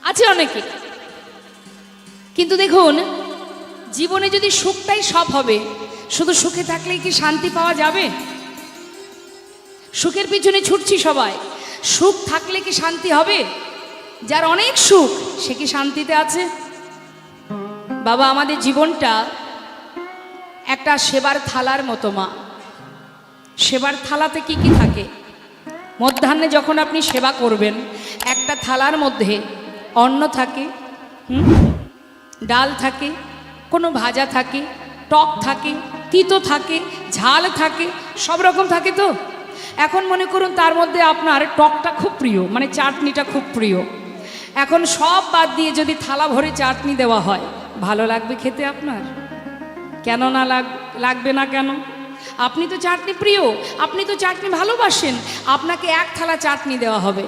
আছে অনেকে। কিন্তু দেখুন, জীবনে যদি সুখটাই সব হবে, শুধু সুখে থাকলেই কি শান্তি পাওয়া যাবে? সুখের পিছনে ছুটছি সবাই, সুখ থাকলে কি শান্তি হবে? যার অনেক সুখ সে কি শান্তিতে আছে? বাবা, আমাদের জীবনটা একটা সেবার থালার মতো মা। সেবার থালাতে কি কি থাকে? মধ্যাহ্নে যখন আপনি সেবা করবেন, একটা থালার মধ্যে অন্ন থাকে, ডাল থাকে, কোনো ভাজা থাকে, টক থাকে, তিতো থাকে, ঝাল থাকে, সব রকম থাকে। তো এখন মনে করুন তার মধ্যে আপনার টকটা খুব প্রিয়, মানে চাটনিটা খুব প্রিয়। এখন সব বাদ দিয়ে যদি থালা ভরে চাটনি দেওয়া হয়, ভালো লাগবে খেতে আপনার? কেন না লাগবে না কেন? আপনি তো চাটনি প্রিয়, আপনি তো চাটনি ভালোবাসেন, আপনাকে এক থালা চাটনি দেওয়া হবে,